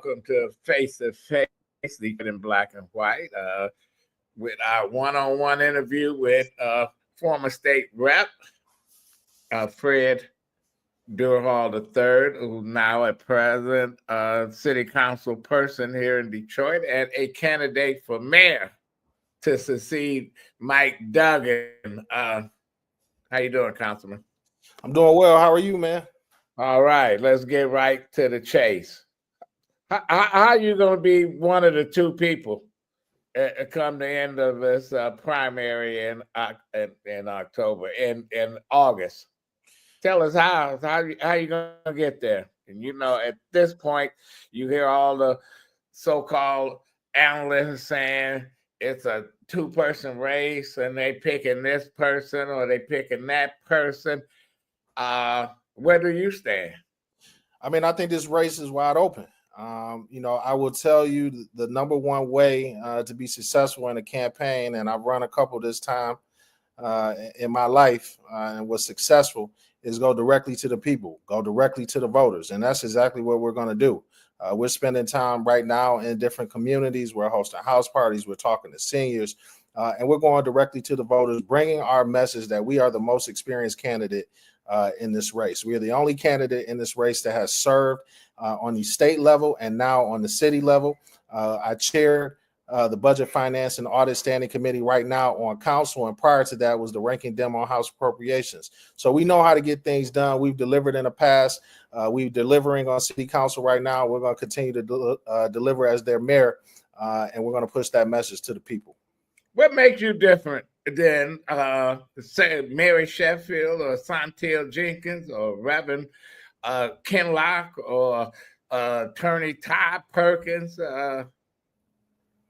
welcome to Face to Face, the in black and white, with our one-on-one interview with former state rep Fred Durhal III, who's now a present city council person here in Detroit and a candidate for mayor to succeed Mike Duggan. How you doing, Councilman? I'm doing well. How are you, man? All right, let's get right to the chase. How are you going to be one of the two people come the end of this primary in October, in August? Tell us how you going to get there. And at this point, you hear all the so-called analysts saying it's a two-person race and they picking this person or they picking that person. Where do you stand? I mean, I think this race is wide open. I will tell you the number one way to be successful in a campaign, and I've run a couple this time in my life and was successful, is go directly to the people, go directly to the voters. And that's exactly what we're going to do. We're spending time right now in different communities. We're hosting house parties. We're talking to seniors. And we're going directly to the voters, bringing our message that we are the most experienced candidate in this race. We are the only candidate in this race that has served on the state level and now on the city level. I chaired the Budget, Finance, and Audit Standing Committee right now on council, and prior to that was the ranking Dem on House Appropriations. So we know how to get things done. We've delivered in the past. We're delivering on city council right now. We're going to continue to deliver as their mayor, and we're going to push that message to the people. What makes you different than, say, Mary Sheffield or Santil Jenkins or Reverend Ken Locke or Attorney Todd Perkins?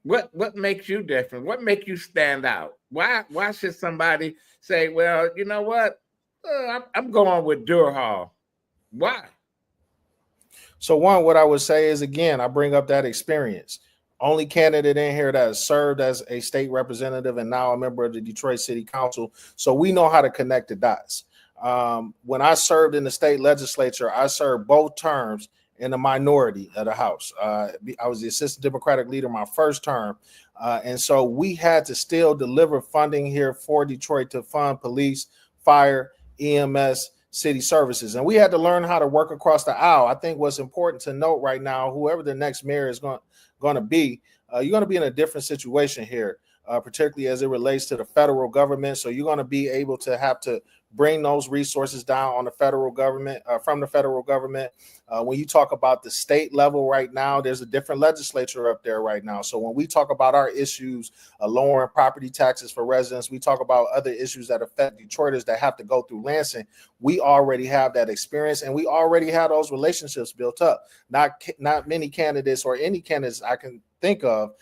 What makes you different? What makes you stand out? Why should somebody say, well, you know what? I'm going with Durhal. Why? So one, what I would say is, again, I bring up that experience. Only candidate in here that has served as a state representative and now a member of the Detroit City Council. So we know how to connect the dots. When I served in the state legislature, I served both terms in the minority of the House. I was the assistant Democratic leader my first term. And so we had to still deliver funding here for Detroit to fund police, fire, EMS, city services. And we had to learn how to work across the aisle. I think what's important to note right now, whoever the next mayor is going to be, you're going to be in a different situation here, particularly as it relates to the federal government. So you're going to be able to have to bring those resources down on the federal government, from the federal government. When you talk about the state level right now, there's a different legislature up there right now. So when we talk about our issues, lowering property taxes for residents, we talk about other issues that affect Detroiters that have to go through Lansing. We already have that experience, and we already have those relationships built up. Not many candidates or any candidates I can think of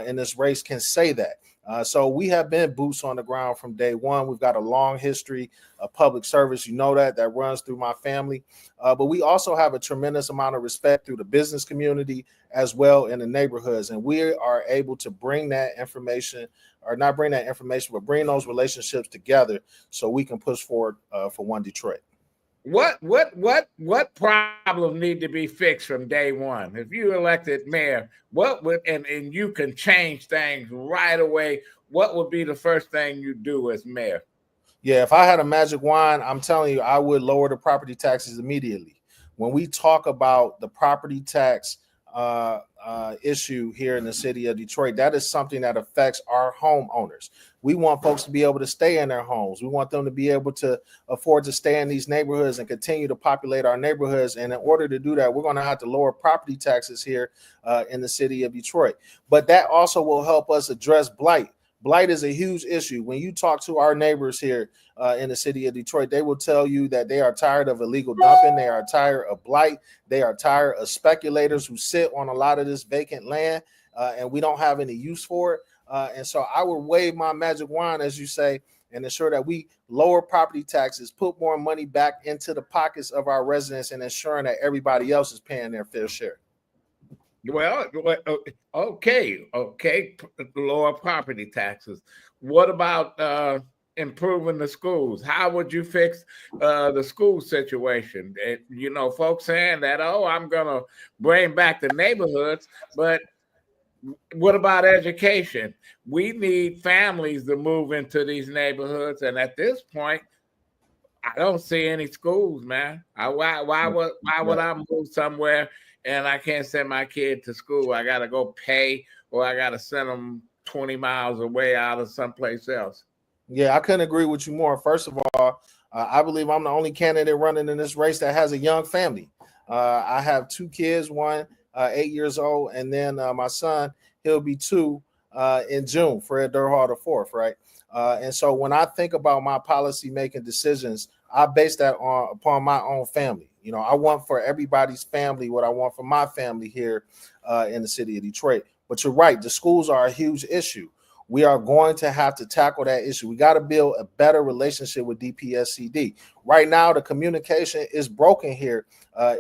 in this race can say that. So we have been boots on the ground from day one. We've got a long history of public service. You know that runs through my family. But we also have a tremendous amount of respect through the business community as well in the neighborhoods. And we are able to bring that information, or not bring that information, but bring those relationships together so we can push forward for One Detroit. What problems need to be fixed from day one? If you elected mayor, what would and you can change things right away, what would be the first thing you do as mayor? Yeah, if I had a magic wand, I'm telling you, I would lower the property taxes immediately. When we talk about the property tax issue here in the city of Detroit, that is something that affects our homeowners. We want folks to be able to stay in their homes. We want them to be able to afford to stay in these neighborhoods and continue to populate our neighborhoods. And in order to do that, we're going to have to lower property taxes here in the city of Detroit. But that also will help us address blight. Blight is a huge issue. When you talk to our neighbors here in the city of Detroit, they will tell you that they are tired of illegal dumping. They are tired of blight. They are tired of speculators who sit on a lot of this vacant land, and we don't have any use for it. And so I would wave my magic wand, as you say, and ensure that we lower property taxes, put more money back into the pockets of our residents, and ensuring that everybody else is paying their fair share. Well, okay, lower property taxes. What about improving the schools? How would you fix the school situation? Folks saying that, oh, I'm gonna bring back the neighborhoods, but what about education? We need families to move into these neighborhoods, and at this point, I don't see any schools, man. Why would I move somewhere and I can't send my kid to school? I got to go pay, or I got to send them 20 miles away out of someplace else. Yeah, I couldn't agree with you more. First of all, I believe I'm the only candidate running in this race that has a young family. I have two kids, one 8 years old, and then my son, he'll be 2 in June, Fred Durhal the fourth, right? And so when I think about my policy making decisions, I base that upon my own family. I want for everybody's family what I want for my family here in the city of Detroit. But you're right, the schools are a huge issue. We are going to have to tackle that issue. We got to build a better relationship with DPSCD. Right now, the communication is broken here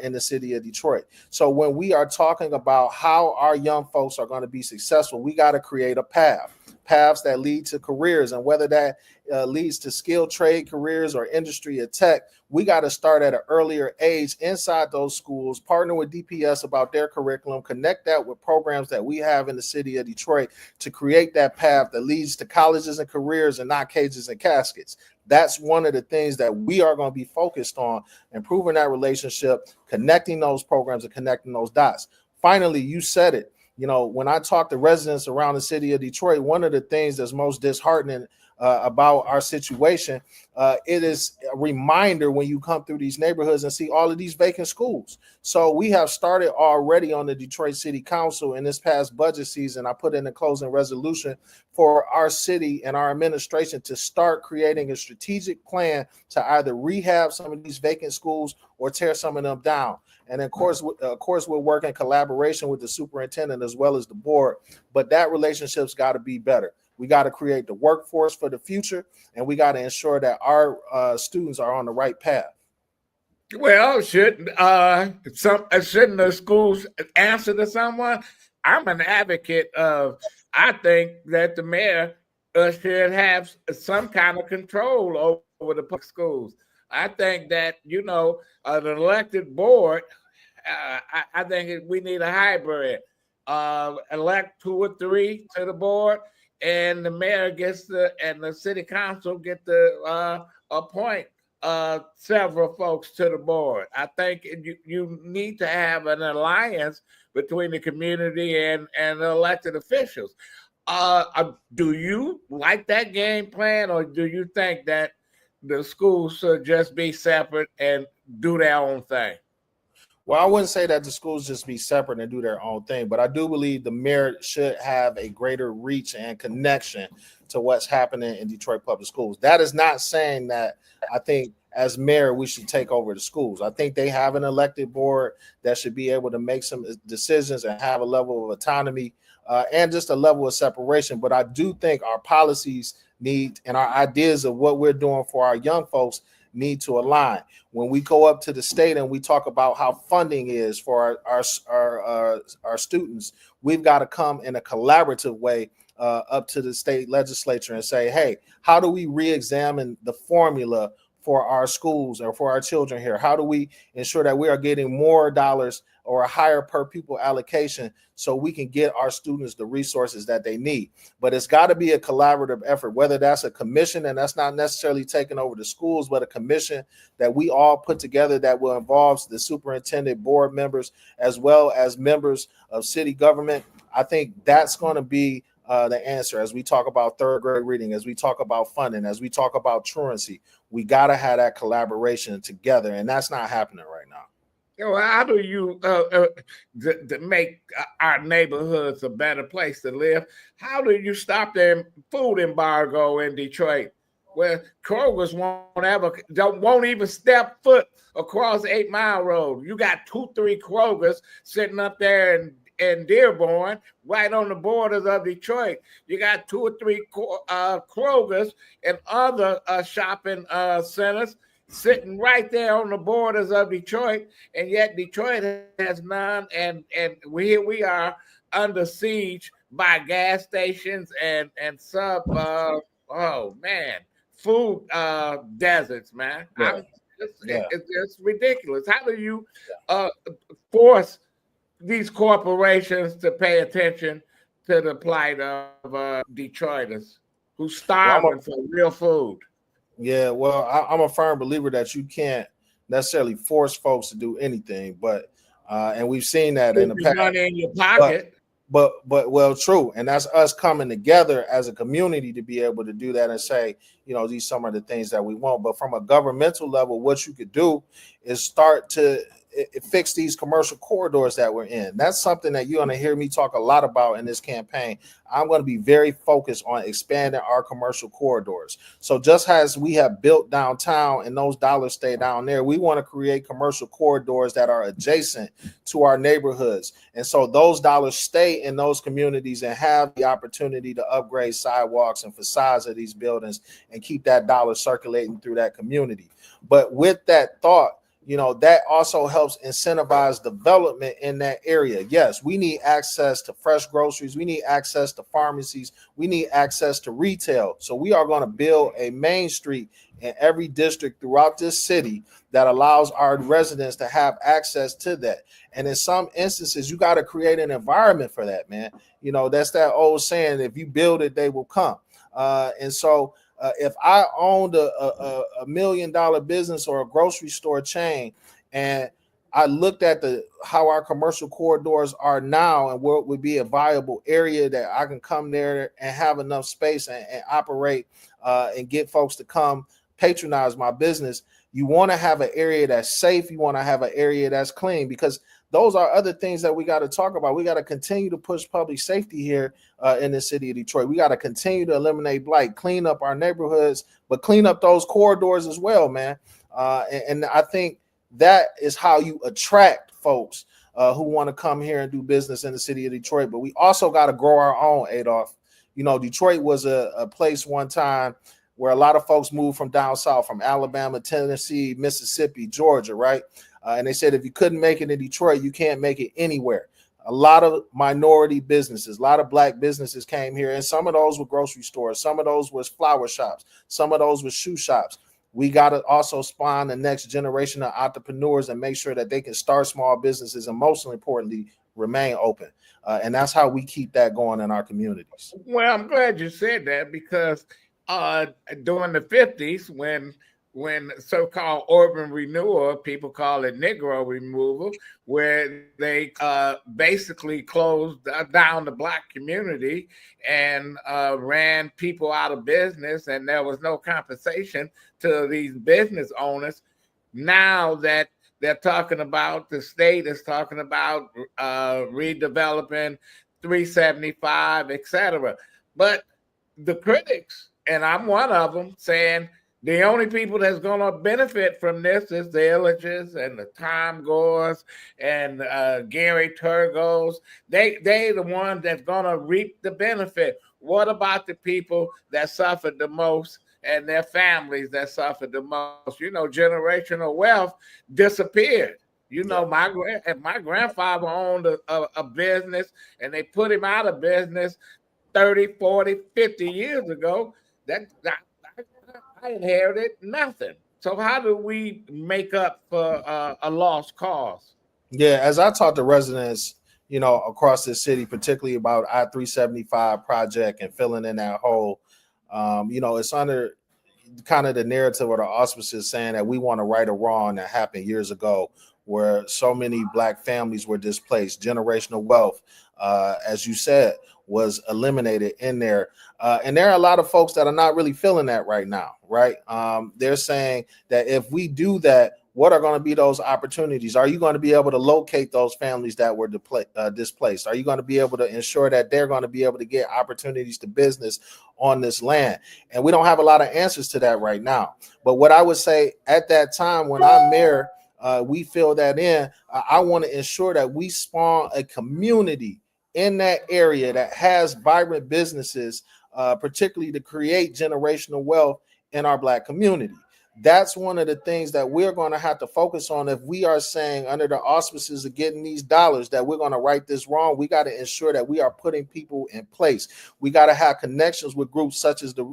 in the city of Detroit. So when we are talking about how our young folks are going to be successful, we got to create a paths that lead to careers, and whether that leads to skilled trade careers or industry or tech, we got to start at an earlier age inside those schools, partner with DPS about their curriculum, connect that with programs that we have in the city of Detroit to create that path that leads to colleges and careers and not cages and caskets. That's one of the things that we are going to be focused on, improving that relationship, connecting those programs and connecting those dots. Finally, you said it. When I talk to residents around the city of Detroit, one of the things that's most disheartening about our situation, it is a reminder when you come through these neighborhoods and see all of these vacant schools. So we have started already on the Detroit City Council in this past budget season. I put in a closing resolution for our city and our administration to start creating a strategic plan to either rehab some of these vacant schools or tear some of them down. And of course, we'll work in collaboration with the superintendent as well as the board. But that relationship's got to be better. We got to create the workforce for the future, and we got to ensure that our students are on the right path. Well, shouldn't the schools answer to someone? I'm an advocate of. I think that the mayor should have some kind of control over the public schools. I think that an elected board. I think we need a hybrid. Elect 2 or 3 to the board, and the mayor and the city council get to appoint several folks to the board. I think you need to have an alliance between the community and the elected officials. Do you like that game plan, or do you think that the schools should just be separate and do their own thing? Well, I wouldn't say that the schools just be separate and do their own thing, but I do believe the mayor should have a greater reach and connection to what's happening in Detroit public schools. That is not saying that I think as mayor we should take over the schools. I think they have an elected board that should be able to make some decisions and have a level of autonomy and just a level of separation. But I do think our policies need and our ideas of what we're doing for our young folks need to align. When we go up to the state and we talk about how funding is for our students, we've got to come in a collaborative way up to the state legislature and say, hey, how do we re-examine the formula for our schools or for our children here? How do we ensure that we are getting more dollars or a higher per pupil allocation so we can get our students the resources that they need? But it's got to be a collaborative effort, whether that's a commission, and that's not necessarily taking over the schools, but a commission that we all put together that will involve the superintendent, board members, as well as members of city government. I think that's going to be the answer as we talk about third grade reading, as we talk about funding, as we talk about truancy. We got to have that collaboration together, and that's not happening right now. How do you to make our neighborhoods a better place to live? How do you stop the food embargo in Detroit, where Kroger's won't even step foot across 8 Mile Road? You got 2-3 Kroger's sitting up there in Dearborn, right on the borders of Detroit. You got 2 or 3 Kroger's and other shopping centers sitting right there on the borders of Detroit, and yet Detroit has none, and here we are under siege by gas stations and sub food deserts, man. Yeah. Yeah. It's ridiculous. How do you force these corporations to pay attention to the plight of Detroiters who's starving for real food? Yeah, well, I'm a firm believer that you can't necessarily force folks to do anything, but and we've seen that in the past. Money in your pocket. But well, true, and that's us coming together as a community to be able to do that and say, you know, these some of the things that we want. But from a governmental level, what you could do is start to fix these commercial corridors that we're in. That's something that you're going to hear me talk a lot about in this campaign. I'm going to be very focused on expanding our commercial corridors. So just as we have built downtown and those dollars stay down there, we want to create commercial corridors that are adjacent to our neighborhoods. And so those dollars stay in those communities and have the opportunity to upgrade sidewalks and facades of these buildings and keep that dollar circulating through that community. But with that thought, you know, that also helps incentivize development in that area. Yes, we need access to fresh groceries. We need access to pharmacies. We need access to retail. So we are going to build a main street in every district throughout this city that allows our residents to have access to that. And in some instances, you got to create an environment for that, man. You know, that's that old saying, if you build it, they will come. And so if I owned a $1 million business or a grocery store chain, and I looked at how our commercial corridors are now and what would be a viable area that I can come there and have enough space and operate and get folks to come patronize my business, you want to have an area that's safe. You want to have an area that's clean, because those are other things that we got to talk about. We got to continue to push public safety here in the city of Detroit. We got to continue to eliminate blight, clean up our neighborhoods, but clean up those corridors as well, man. And I think that is how you attract folks who want to come here and do business in the city of Detroit. But we also got to grow our own, Adolph. You know, Detroit was a place one time where a lot of folks moved from down south, from Alabama, Tennessee, Mississippi, Georgia, right? And they said if you couldn't make it in Detroit, you can't make it anywhere. A lot of minority businesses, a lot of black businesses came here, and some of those were grocery stores, some of those was flower shops, some of those were shoe shops. We got to also spawn the next generation of entrepreneurs and make sure that they can start small businesses and, most importantly, remain open. And that's how we keep that going in our communities. Well, I'm glad you said that, because during the 50s, when so-called urban renewal, people call it Negro removal, where they basically closed down the black community and ran people out of business, and there was no compensation to these business owners. Now that they're talking about, the state is talking about redeveloping 375, etc. But the critics, and I'm one of them, saying the only people that's going to benefit from this is the Illiches and the Tom Gores and Gary Turgos. They the ones that's going to reap the benefit. What about the people that suffered the most and their families that suffered the most? You know, generational wealth disappeared. You know, my grandfather owned a business, and they put him out of business 30, 40, 50 years ago. I inherited nothing. So how do we make up for a lost cause? Yeah, as I talk to residents, you know, across the city, particularly about I-375 project and filling in that hole, you know, it's under kind of the narrative or the auspices saying that we want to right a wrong that happened years ago, where so many black families were displaced. Generational wealth, as you said, was eliminated in there. And there are a lot of folks that are not really feeling that right now, right? They're saying that if we do that, what are going to be those opportunities? Are you going to be able to locate those families that were displaced? Are you going to be able to ensure that they're going to be able to get opportunities to business on this land? And we don't have a lot of answers to that right now. But what I would say at that time when I'm mayor, we fill that in. I want to ensure that we spawn a community in that area that has vibrant businesses, particularly to create generational wealth in our black community. That's one of the things that we're going to have to focus on if we are saying under the auspices of getting these dollars that we're going to right this wrong. We got to ensure that we are putting people in place. We got to have connections with groups such as the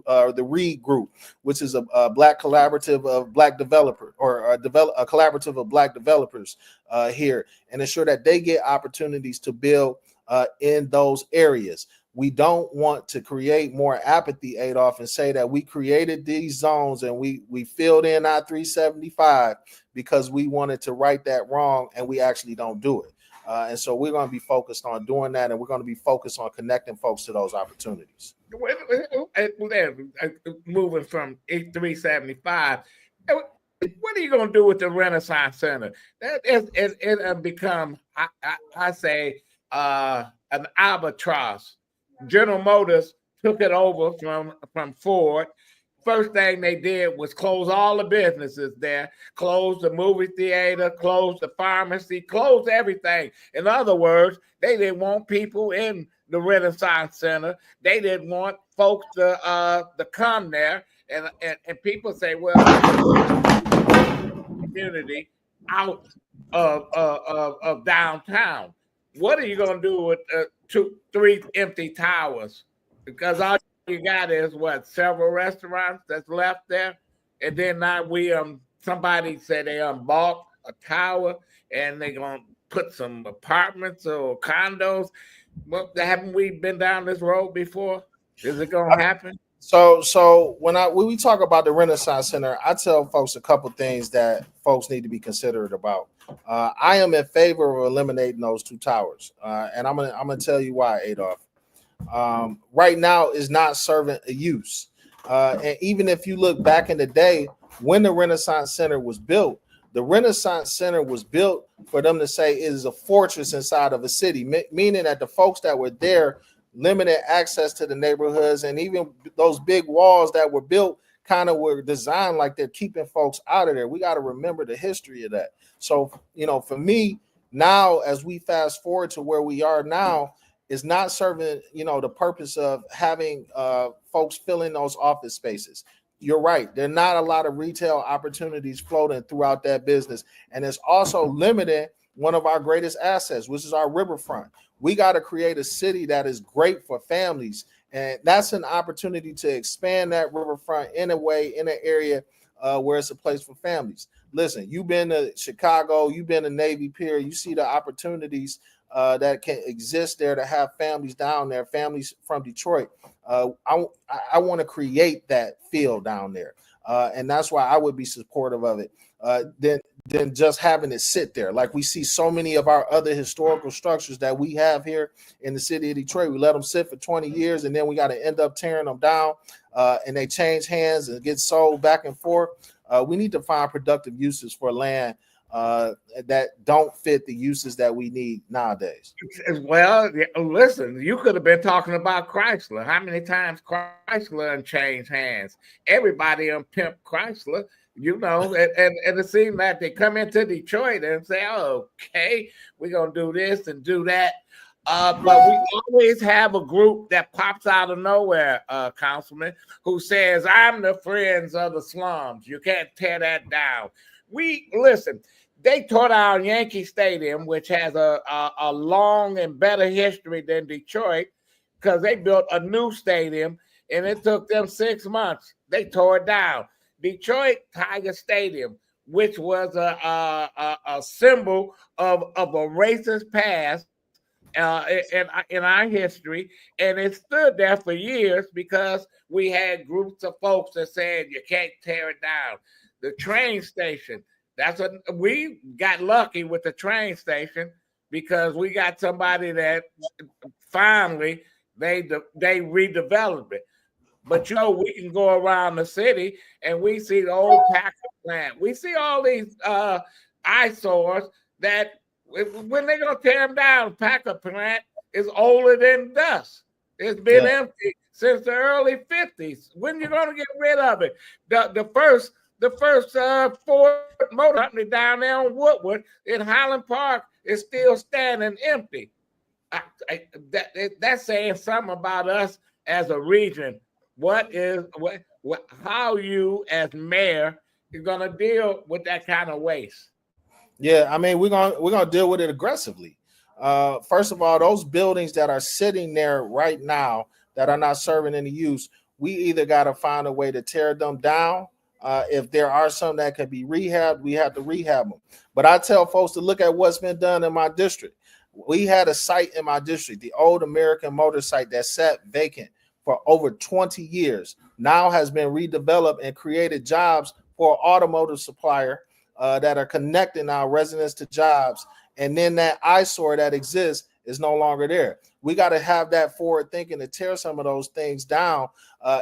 READ group, which is a Black collaborative of Black developer or a collaborative of Black developers here, and ensure that they get opportunities to build in those areas. We don't want to create more apathy, Adolph, and say that we created these zones and we filled in our 375 because we wanted to right that wrong, and we actually don't do it. And so we're going to be focused on doing that, and we're going to be focused on connecting folks to those opportunities. Moving from 375, what are you going to do with the Renaissance Center? It become, I say, an albatross. General Motors took it over from Ford. First thing they did was close all the businesses there, close the movie theater, close the pharmacy, close everything. In other words, they didn't want people in the Renaissance Center. They didn't want folks to come there. And people say, well, community out of downtown. What are you going to do with 3 empty towers? Because all you got is several restaurants that's left there, and then now somebody said they bought a tower and they're gonna put some apartments or condos. Well, haven't we been down this road before? Is it gonna happen? So when we talk about the Renaissance Center, I tell folks a couple things that folks need to be considerate about. I am in favor of eliminating those 2 towers, and I'm gonna tell you why, Adolph. Right now is not serving a use, and even if you look back in the day when the Renaissance Center was built, the Renaissance Center was built for them to say it is a fortress inside of a city, meaning that the folks that were there limited access to the neighborhoods, and even those big walls that were built kind of were designed like they're keeping folks out of there. We got to remember the history of that. So, for me now, as we fast forward to where we are now, is not serving, the purpose of having folks fill in those office spaces. You're right. There are not a lot of retail opportunities floating throughout that business. And it's also limiting one of our greatest assets, which is our riverfront. We got to create a city that is great for families. And that's an opportunity to expand that riverfront in a way, in an area where it's a place for families. Listen, you've been to Chicago, you've been to Navy Pier, you see the opportunities that can exist there to have families down there, families from Detroit. I want to create that feel down there. And that's why I would be supportive of it. Than just having it sit there. Like we see so many of our other historical structures that we have here in the city of Detroit. We let them sit for 20 years and then we got to end up tearing them down and they change hands and get sold back and forth. We need to find productive uses for land that don't fit the uses that we need nowadays. Well, listen, you could have been talking about Chrysler. How many times Chrysler changed hands? Everybody pimp Chrysler. And it seems like they come into Detroit and say, oh, okay, we're going to do this and do that. But we always have a group that pops out of nowhere, Councilman, who says, I'm the friends of the slums. You can't tear that down. Listen, they tore down Yankee Stadium, which has a long and better history than Detroit, because they built a new stadium, and it took them 6 months. They tore it down. Detroit Tiger Stadium, which was a symbol of a racist past in our history, and it stood there for years because we had groups of folks that said you can't tear it down. The train station, we got lucky with the train station because we got somebody that finally they redeveloped it. But we can go around the city and we see the old Packer plant. We see all these eyesores that when they're gonna tear them down, Packer plant is older than dust. It's been empty since the early 50s. When you gonna get rid of it? The first Ford Motor Company down there on Woodward in Highland Park is still standing empty. That's saying something about us as a region. How you as mayor going to deal with that kind of waste? Yeah, I mean, we're gonna deal with it aggressively. First of all, those buildings that are sitting there right now that are not serving any use, we either got to find a way to tear them down. If there are some that can be rehabbed, we have to rehab them. But I tell folks to look at what's been done in my district. We had a site in my district, the old American Motor site that sat vacant for over 20 years, now has been redeveloped and created jobs for an automotive supplier that are connecting our residents to jobs. And then that eyesore that exists is no longer there. We got to have that forward thinking to tear some of those things down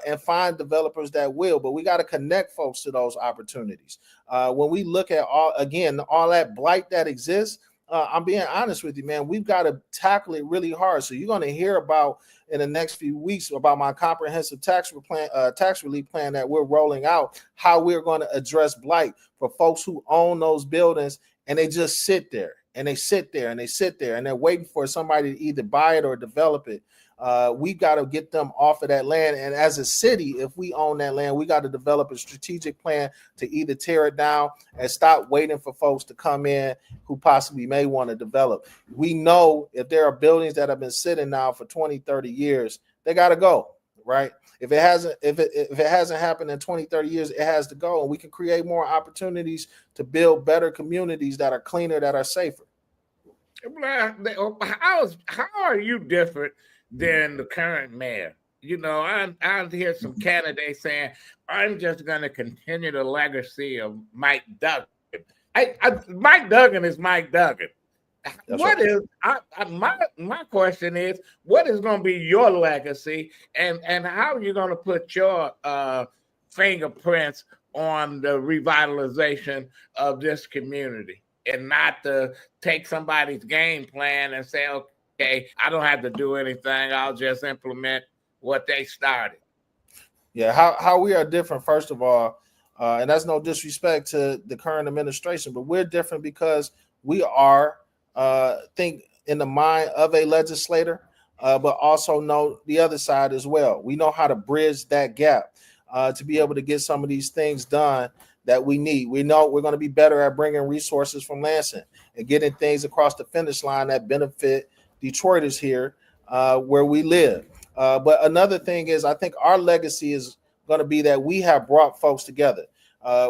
and find developers that will. But we got to connect folks to those opportunities. When we look at all that blight that exists, I'm being honest with you, man. We've got to tackle it really hard. So you're going to hear about in the next few weeks about my comprehensive tax relief plan that we're rolling out, how we're going to address blight for folks who own those buildings and they just sit there and they sit there and they sit there and they're waiting for somebody to either buy it or develop it. We got to get them off of that land. And as a city, if we own that land, we got to develop a strategic plan to either tear it down and stop waiting for folks to come in who possibly may want to develop. We know if there are buildings that have been sitting now for 20, 30 years, they got to go, right? If it hasn't happened in 20, 30 years, it has to go. And we can create more opportunities to build better communities that are cleaner, that are safer. How are you different than the current mayor? You know, I hear some candidates saying, I'm just going to continue the legacy of Mike Duggan. Mike Duggan is Mike Duggan. That's what right. My question is, what is going to be your legacy, and how are you going to put your fingerprints on the revitalization of this community, and not to take somebody's game plan and say, okay, I don't have to do anything, I'll just implement what they started? Yeah, how we are different, first of all, and that's no disrespect to the current administration, but we're different because we are think in the mind of a legislator, but also know the other side as well. We know how to bridge that gap to be able to get some of these things done that we need. We know we're going to be better at bringing resources from Lansing and getting things across the finish line that benefit Detroiters here where we live. But another thing is, I think our legacy is going to be that we have brought folks together.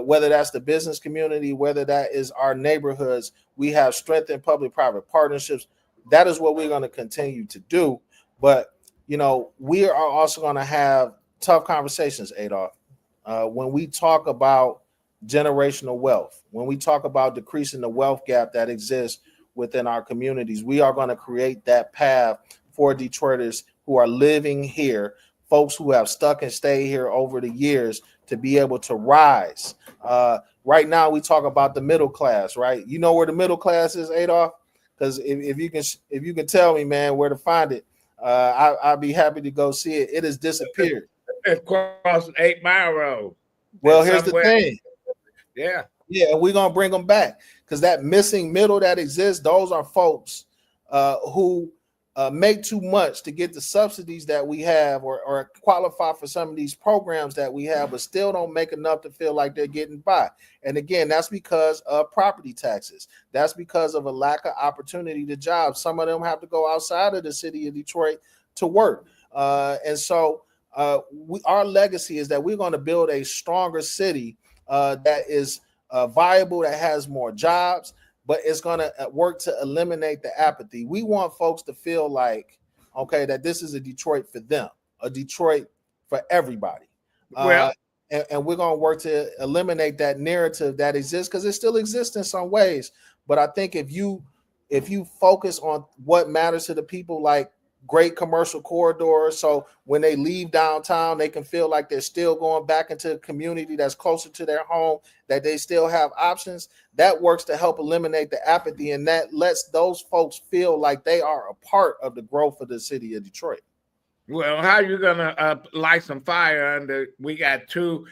Whether that's the business community, whether that is our neighborhoods, we have strengthened public-private partnerships. That is what we're going to continue to do. But, you know, we are also going to have tough conversations, Adolph. When we talk about generational wealth, when we talk about decreasing the wealth gap that exists within our communities, we are going to create that path for Detroiters who are living here, folks who have stuck and stayed here over the years, to be able to rise. Right now, we talk about the middle class, right? You know where the middle class is, Adolph? Because if you can tell me, man, where to find it, I'd be happy to go see it. It has disappeared. Across 8 Mile Road. Well, here's the thing. Yeah, we're gonna bring them back because that missing middle that exists, those are folks who make too much to get the subsidies that we have or qualify for some of these programs that we have, but still don't make enough to feel like they're getting by. And again, that's because of property taxes. That's because of a lack of opportunity to jobs. Some of them have to go outside of the city of Detroit to work. And so our legacy is that we're going to build a stronger city that is viable, that has more jobs, but it's going to work to eliminate the apathy. We want folks to feel like, okay, that this is a Detroit for them, a Detroit for everybody. Well, and we're going to work to eliminate that narrative that exists, because it still exists in some ways. But I think if you focus on what matters to the people, like great commercial corridors, so when they leave downtown, they can feel like they're still going back into a community that's closer to their home, that they still have options, that works to help eliminate the apathy, and that lets those folks feel like they are a part of the growth of the city of Detroit. Well, how are you going to light some fire under? We got 2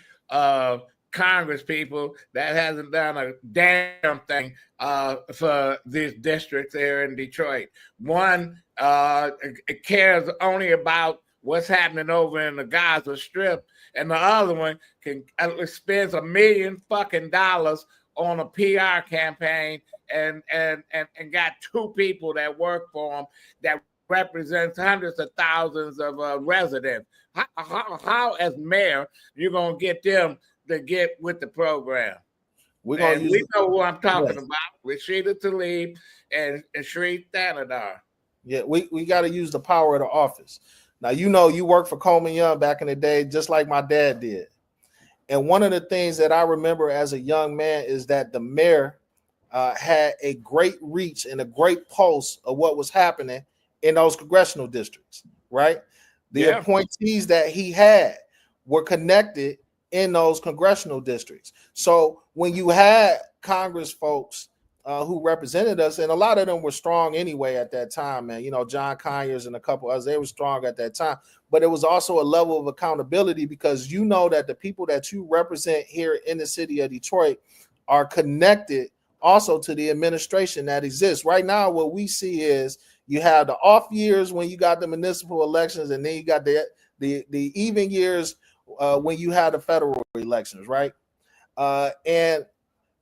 Congress people that hasn't done a damn thing for these districts here in Detroit. One cares only about what's happening over in the Gaza Strip, and the other one can spends $1 million fucking on a PR campaign and got two people that work for them that represents hundreds of thousands of residents. How as mayor, you're going to get them to get with the program? We know who I'm talking about, Rashida Tlaib and Sri Thanadar. Yeah, we got to use the power of the office. Now, you worked for Coleman Young back in the day, just like my dad did. And one of the things that I remember as a young man is that the mayor had a great reach and a great pulse of what was happening in those congressional districts, right? The appointees that he had were connected in those congressional districts. So when you had Congress folks who represented us, and a lot of them were strong anyway at that time, man. John Conyers and a couple others, they were strong at that time. But it was also a level of accountability because that the people that you represent here in the city of Detroit are connected also to the administration that exists. Right now, what we see is you have the off years when you got the municipal elections, and then you got the even years when you had the federal elections, right? And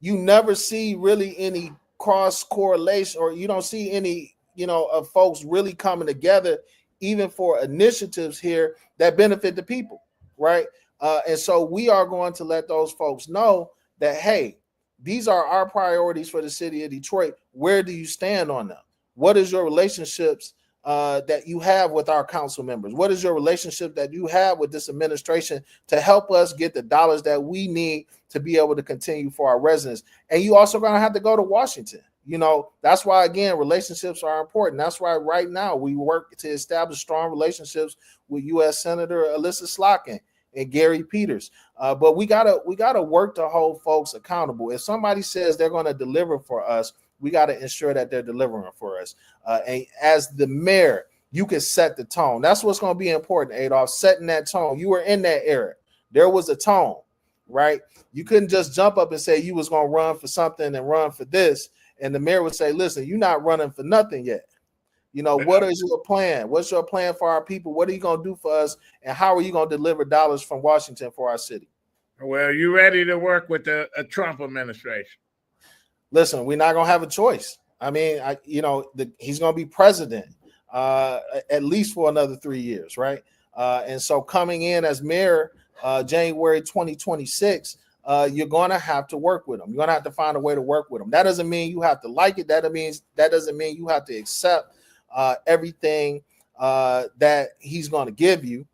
you never see really any cross correlation, or you don't see any, of folks really coming together, even for initiatives here that benefit the people, right? And so we are going to let those folks know that, hey, these are our priorities for the city of Detroit. Where do you stand on them? What is your relationships that you have with our council members? What is your relationship that you have with this administration to help us get the dollars that we need to be able to continue for our residents? And you also going to have to go to Washington. That's why, again, relationships are important. That's why right now we work to establish strong relationships with U.S. Senator Alyssa Slotkin and Gary Peters. But we gotta work to hold folks accountable. If somebody says they're going to deliver for us, we got to ensure that they're delivering for us. And as the mayor, you can set the tone. That's what's going to be important, Adolph, setting that tone. You were in that era. There was a tone, right? You couldn't just jump up and say you was going to run for something and run for this. And the mayor would say, listen, you're not running for nothing yet. What is your plan? What's your plan for our people? What are you going to do for us? And how are you going to deliver dollars from Washington for our city? Well, you ready to work with the Trump administration? Listen, we're not going to have a choice. I mean, he's going to be president at least for another 3 years, right? And so coming in as mayor January 2026, you're going to have to work with him. You're going to have to find a way to work with him. That doesn't mean you have to like it. That doesn't mean you have to accept everything that he's going to give you.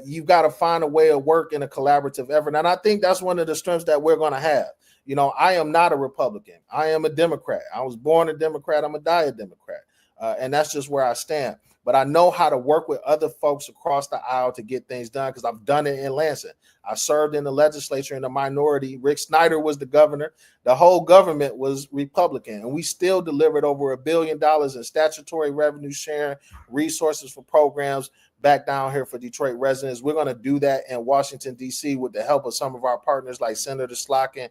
You've got to find a way of work in a collaborative effort. And I think that's one of the strengths that we're going to have. I am not a Republican. I am a Democrat. I was born a Democrat. I'm a die Democrat. And that's just where I stand. But I know how to work with other folks across the aisle to get things done because I've done it in Lansing. I served in the legislature in the minority. Rick Snyder was the governor. The whole government was Republican. And we still delivered over $1 billion in statutory revenue sharing, resources for programs back down here for Detroit residents. We're going to do that in Washington, D.C. with the help of some of our partners like Senator Slotkin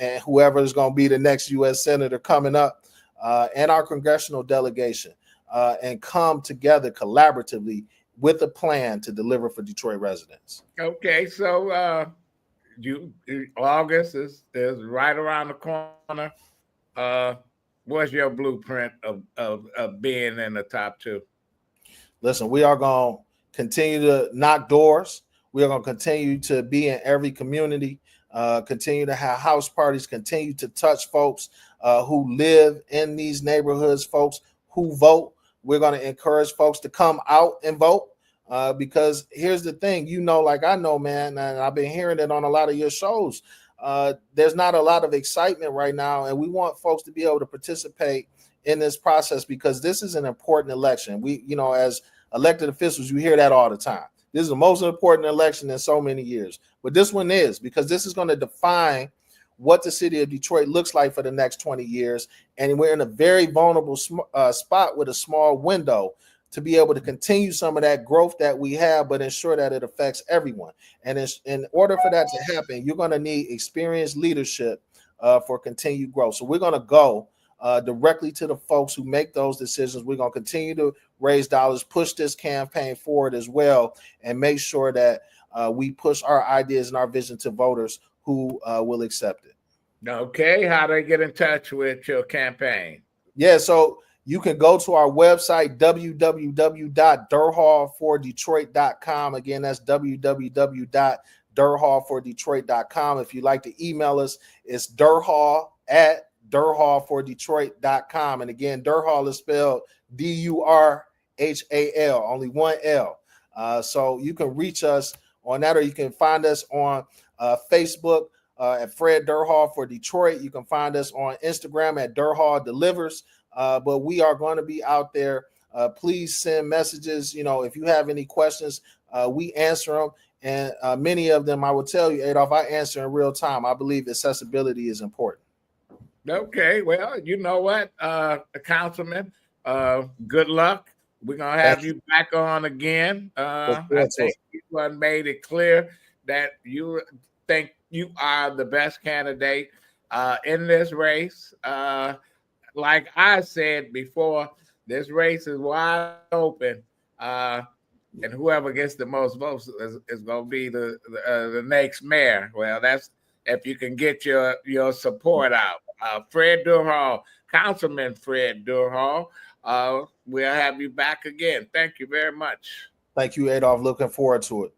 and whoever is going to be the next U.S. Senator coming up and our congressional delegation and come together collaboratively with a plan to deliver for Detroit residents. Okay, so August is right around the corner. What's your blueprint of being in the top two? Listen, we are going to continue to knock doors. We are going to continue to be in every community, continue to have house parties, continue to touch folks who live in these neighborhoods, folks who vote. We're going to encourage folks to come out and vote because here's the thing, like I know, man, and I've been hearing it on a lot of your shows. There's not a lot of excitement right now, and we want folks to be able to participate in this process because this is an important election. We, as elected officials, you hear that all the time. This is the most important election in so many years, but this one is because this is going to define what the city of Detroit looks like for the next 20 years. And we're in a very vulnerable spot with a small window to be able to continue some of that growth that we have, but ensure that it affects everyone. And in order for that to happen, you're going to need experienced leadership for continued growth. So we're going to go directly to the folks who make those decisions. We're going to continue to raise dollars, push this campaign forward as well, and make sure that we push our ideas and our vision to voters who will accept it. Okay, how do they get in touch with your campaign? Yeah, so you can go to our website, www.durhalfordetroit.com. Again, that's www.durhalfordetroit.com. If you'd like to email us, it's durhal@durhalfordetroit.com. And again, Durhal is spelled Durhal, only one L. So you can reach us on that, or you can find us on Facebook at Fred Durhal for Detroit. You can find us on Instagram at Durhal Delivers. But we are going to be out there. Please send messages. If you have any questions, we answer them. And many of them, I will tell you, Adolph, I answer in real time. I believe accessibility is important. Okay, well, you know what, Councilman, good luck. We're going to have you back on again. I think you made it clear that you think you are the best candidate in this race. Like I said before, this race is wide open, and whoever gets the most votes is going to be the next mayor. Well, that's if you can get your support out. Fred Durhal, Councilman Fred Durhal, we'll have you back again. Thank you very much. Thank you, Adolph. Looking forward to it.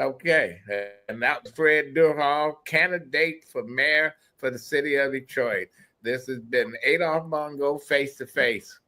Okay, and that was Fred Durhal, candidate for mayor for the city of Detroit. This has been Adolph Mongo, Face to Face.